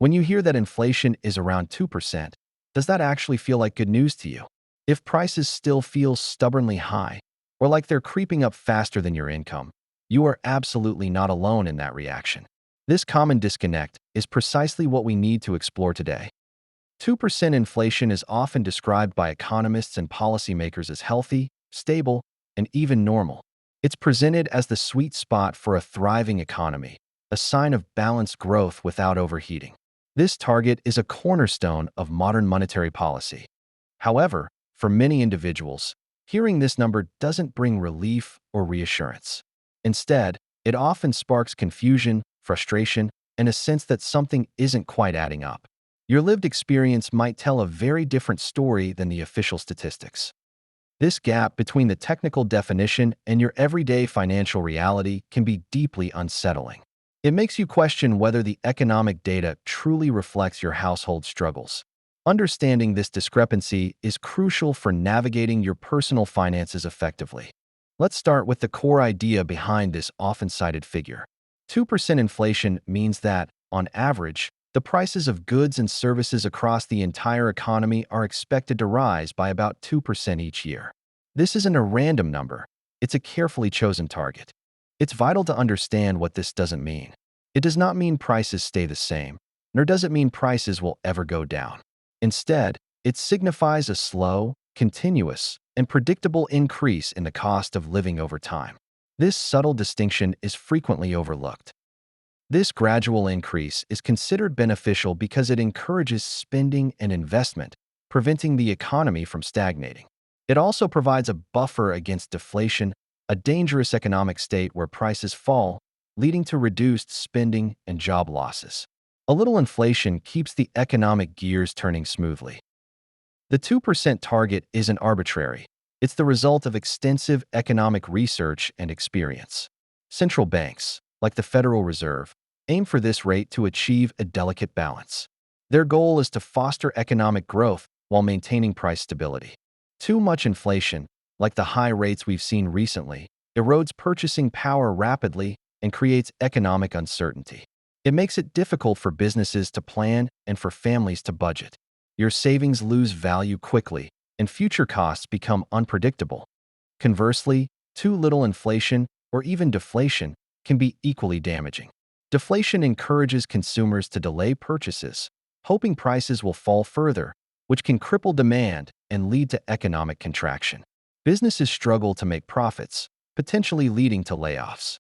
When you hear that inflation is around 2%, does that actually feel like good news to you? If prices still feel stubbornly high, or like they're creeping up faster than your income, you are absolutely not alone in that reaction. This common disconnect is precisely what we need to explore today. 2% inflation is often described by economists and policymakers as healthy, stable, and even normal. It's presented as the sweet spot for a thriving economy, a sign of balanced growth without overheating. This target is a cornerstone of modern monetary policy. However, for many individuals, hearing this number doesn't bring relief or reassurance. Instead, it often sparks confusion, frustration, and a sense that something isn't quite adding up. Your lived experience might tell a very different story than the official statistics. This gap between the technical definition and your everyday financial reality can be deeply unsettling. It makes you question whether the economic data truly reflects your household struggles. Understanding this discrepancy is crucial for navigating your personal finances effectively. Let's start with the core idea behind this often cited figure. 2% inflation means that, on average, the prices of goods and services across the entire economy are expected to rise by about 2% each year. This isn't a random number, it's a carefully chosen target. It's vital to understand what this doesn't mean. It does not mean prices stay the same, nor does it mean prices will ever go down. Instead, it signifies a slow, continuous, and predictable increase in the cost of living over time. This subtle distinction is frequently overlooked. This gradual increase is considered beneficial because it encourages spending and investment, preventing the economy from stagnating. It also provides a buffer against deflation, a dangerous economic state where prices fall, leading to reduced spending and job losses. A little inflation keeps the economic gears turning smoothly. The 2% target isn't arbitrary. It's the result of extensive economic research and experience. Central banks, like the Federal Reserve, aim for this rate to achieve a delicate balance. Their goal is to foster economic growth while maintaining price stability. Too much inflation, like the high rates we've seen recently, erodes purchasing power rapidly and creates economic uncertainty. It makes it difficult for businesses to plan and for families to budget. Your savings lose value quickly, and future costs become unpredictable. Conversely, too little inflation or even deflation can be equally damaging. Deflation encourages consumers to delay purchases, hoping prices will fall further, which can cripple demand and lead to economic contraction. Businesses struggle to make profits, potentially leading to layoffs.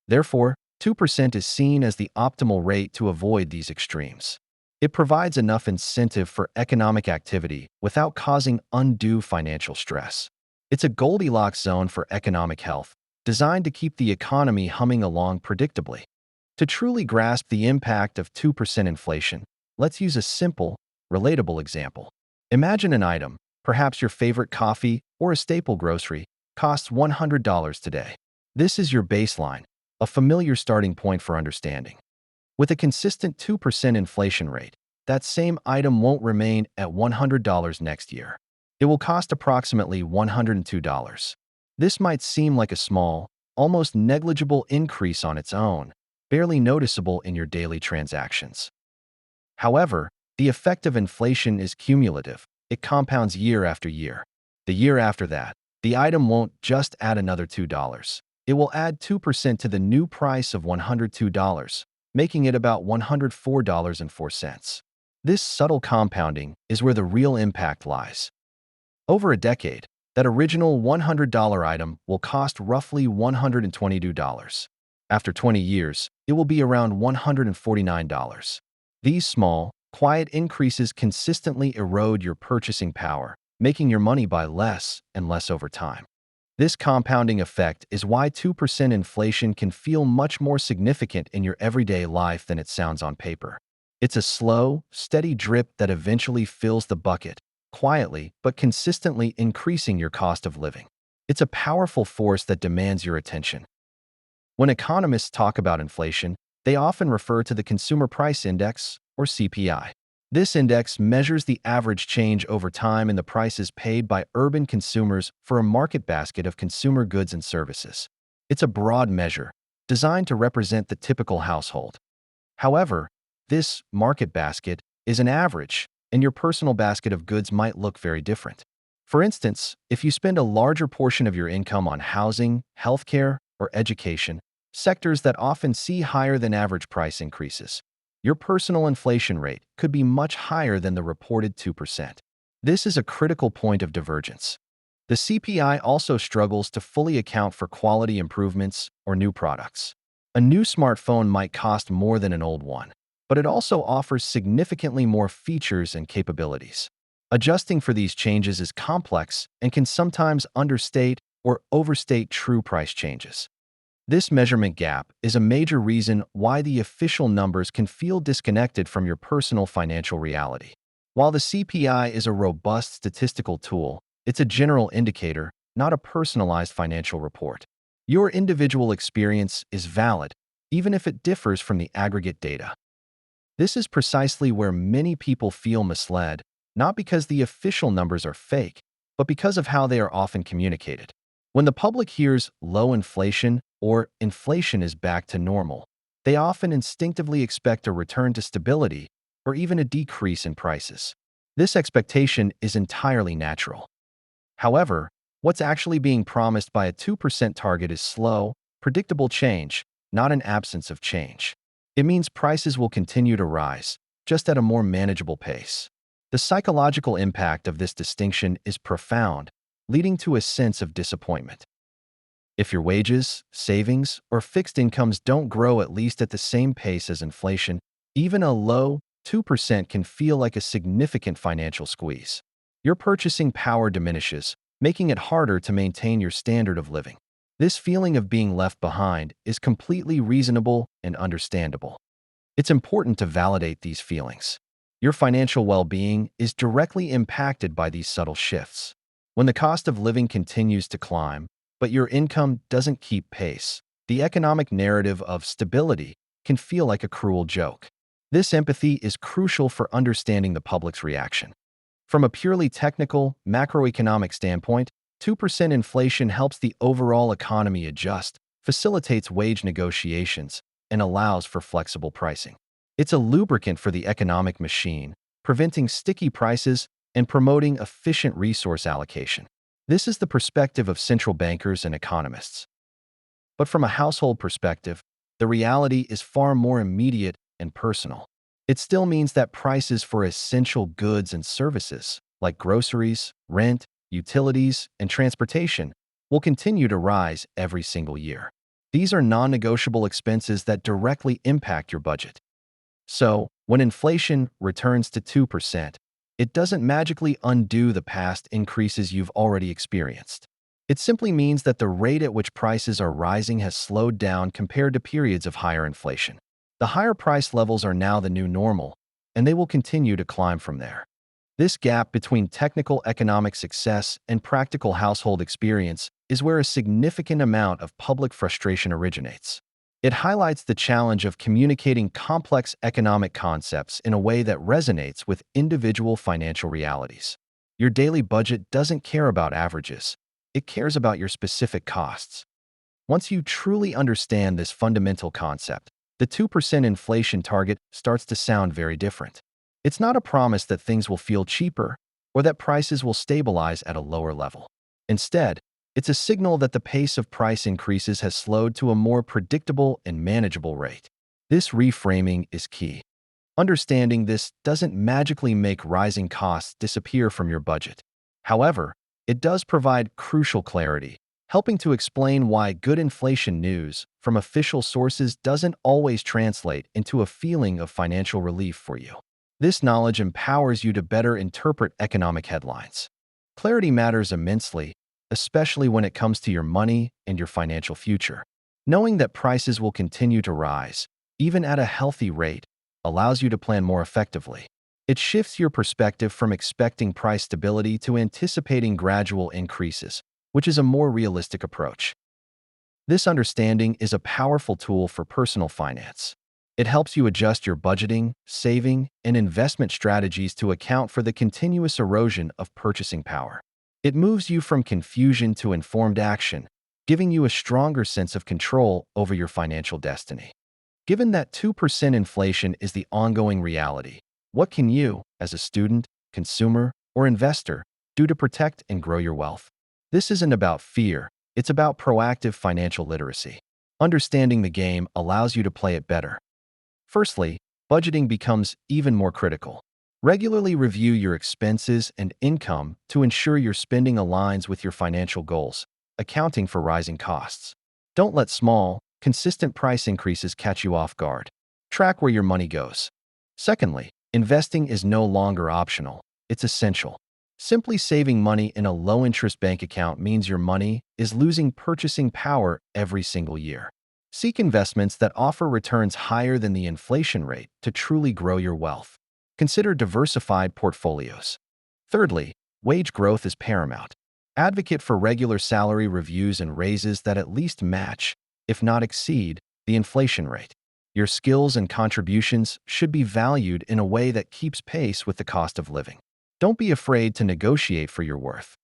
Therefore, 2% is seen as the optimal rate to avoid these extremes. It provides enough incentive for economic activity without causing undue financial stress. It's a Goldilocks zone for economic health, designed to keep the economy humming along predictably. To truly grasp the impact of 2% inflation, let's use a simple, relatable example. Imagine an item, perhaps your favorite coffee or a staple grocery, costs $100 today. This is your baseline, a familiar starting point for understanding. With a consistent 2% inflation rate, that same item won't remain at $100 next year. It will cost approximately $102. This might seem like a small, almost negligible increase on its own, barely noticeable in your daily transactions. However, the effect of inflation is cumulative. It compounds year after year. The year after that, the item won't just add another $2. It will add 2% to the new price of $102, making it about $104.04. This subtle compounding is where the real impact lies. Over a decade, that original $100 item will cost roughly $122. After 20 years, it will be around $149. These small, quiet increases consistently erode your purchasing power, making your money buy less and less over time. This compounding effect is why 2% inflation can feel much more significant in your everyday life than it sounds on paper. It's a slow, steady drip that eventually fills the bucket, quietly but consistently increasing your cost of living. It's a powerful force that demands your attention. When economists talk about inflation, they often refer to the Consumer Price Index, or CPI. This index measures the average change over time in the prices paid by urban consumers for a market basket of consumer goods and services. It's a broad measure, designed to represent the typical household. However, This market basket is an average, and your personal basket of goods might look very different. For instance, if you spend a larger portion of your income on housing, healthcare, or education, sectors that often see higher than average price increases, your personal inflation rate could be much higher than the reported 2%. This is a critical point of divergence. The CPI also struggles to fully account for quality improvements or new products. A new smartphone might cost more than an old one, but it also offers significantly more features and capabilities. Adjusting for these changes is complex and can sometimes understate or overstate true price changes. This measurement gap is a major reason why the official numbers can feel disconnected from your personal financial reality. While the CPI is a robust statistical tool, it's a general indicator, not a personalized financial report. Your individual experience is valid, even if it differs from the aggregate data. This is precisely where many people feel misled, not because the official numbers are fake, but because of how they are often communicated. When the public hears low inflation or inflation is back to normal, they often instinctively expect a return to stability or even a decrease in prices. This expectation is entirely natural. However, what's actually being promised by a 2% target is slow, predictable change, not an absence of change. It means prices will continue to rise, just at a more manageable pace. The psychological impact of this distinction is profound, leading to a sense of disappointment. If your wages, savings, or fixed incomes don't grow at least at the same pace as inflation, even a low 2% can feel like a significant financial squeeze. Your purchasing power diminishes, making it harder to maintain your standard of living. This feeling of being left behind is completely reasonable and understandable. It's important to validate these feelings. Your financial well-being is directly impacted by these subtle shifts. When the cost of living continues to climb, but your income doesn't keep pace, the economic narrative of stability can feel like a cruel joke. This empathy is crucial for understanding the public's reaction. From a purely technical, macroeconomic standpoint, 2% inflation helps the overall economy adjust, facilitates wage negotiations, and allows for flexible pricing. It's a lubricant for the economic machine, preventing sticky prices and promoting efficient resource allocation. This is the perspective of central bankers and economists. But from a household perspective, the reality is far more immediate and personal. It still means that prices for essential goods and services, like groceries, rent, utilities, and transportation, will continue to rise every single year. These are non-negotiable expenses that directly impact your budget. So, when inflation returns to 2%, it doesn't magically undo the past increases you've already experienced. It simply means that the rate at which prices are rising has slowed down compared to periods of higher inflation. The higher price levels are now the new normal, and they will continue to climb from there. This gap between technical economic success and practical household experience is where a significant amount of public frustration originates. It highlights the challenge of communicating complex economic concepts in a way that resonates with individual financial realities. Your daily budget doesn't care about averages. It cares about your specific costs. Once you truly understand this fundamental concept, the 2% inflation target starts to sound very different. It's not a promise that things will feel cheaper or that prices will stabilize at a lower level. Instead, it's a signal that the pace of price increases has slowed to a more predictable and manageable rate. This reframing is key. Understanding this doesn't magically make rising costs disappear from your budget. However, it does provide crucial clarity, helping to explain why good inflation news from official sources doesn't always translate into a feeling of financial relief for you. This knowledge empowers you to better interpret economic headlines. Clarity matters immensely, especially when it comes to your money and your financial future. Knowing that prices will continue to rise, even at a healthy rate, allows you to plan more effectively. It shifts your perspective from expecting price stability to anticipating gradual increases, which is a more realistic approach. This understanding is a powerful tool for personal finance. It helps you adjust your budgeting, saving, and investment strategies to account for the continuous erosion of purchasing power. It moves you from confusion to informed action, giving you a stronger sense of control over your financial destiny. Given that 2% inflation is the ongoing reality, what can you, as a student, consumer, or investor, do to protect and grow your wealth? This isn't about fear, it's about proactive financial literacy. Understanding the game allows you to play it better. Firstly, budgeting becomes even more critical. Regularly review your expenses and income to ensure your spending aligns with your financial goals, accounting for rising costs. Don't let small, consistent price increases catch you off guard. Track where your money goes. Secondly, investing is no longer optional, it's essential. Simply saving money in a low-interest bank account means your money is losing purchasing power every single year. Seek investments that offer returns higher than the inflation rate to truly grow your wealth. Consider diversified portfolios. Thirdly, wage growth is paramount. Advocate for regular salary reviews and raises that at least match, if not exceed, the inflation rate. Your skills and contributions should be valued in a way that keeps pace with the cost of living. Don't be afraid to negotiate for your worth.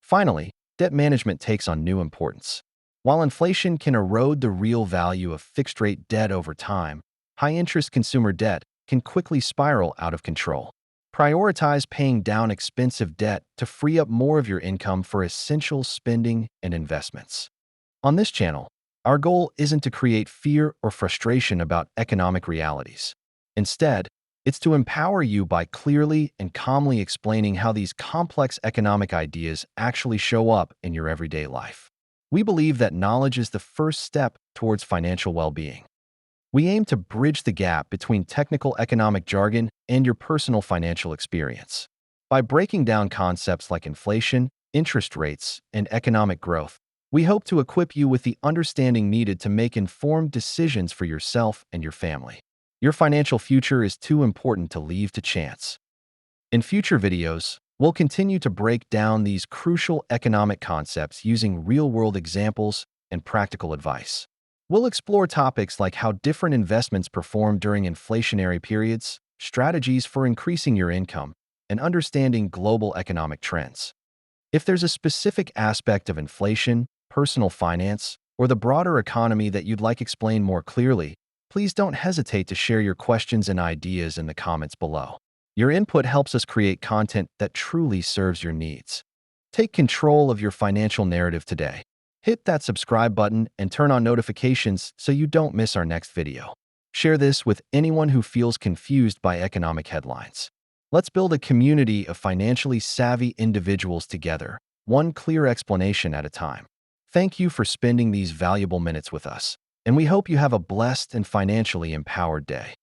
Finally, debt management takes on new importance. While inflation can erode the real value of fixed-rate debt over time, high-interest consumer debt can quickly spiral out of control. Prioritize paying down expensive debt to free up more of your income for essential spending and investments. On this channel, our goal isn't to create fear or frustration about economic realities. Instead, it's to empower you by clearly and calmly explaining how these complex economic ideas actually show up in your everyday life. We believe that knowledge is the first step towards financial well-being. We aim to bridge the gap between technical economic jargon and your personal financial experience. By breaking down concepts like inflation, interest rates, and economic growth, we hope to equip you with the understanding needed to make informed decisions for yourself and your family. Your financial future is too important to leave to chance. In future videos, we'll continue to break down these crucial economic concepts using real-world examples and practical advice. We'll explore topics like how different investments perform during inflationary periods, strategies for increasing your income, and understanding global economic trends. If there's a specific aspect of inflation, personal finance, or the broader economy that you'd like explained more clearly, please don't hesitate to share your questions and ideas in the comments below. Your input helps us create content that truly serves your needs. Take control of your financial narrative today. Hit that subscribe button and turn on notifications so you don't miss our next video. Share this with anyone who feels confused by economic headlines. Let's build a community of financially savvy individuals together, one clear explanation at a time. Thank you for spending these valuable minutes with us, and we hope you have a blessed and financially empowered day.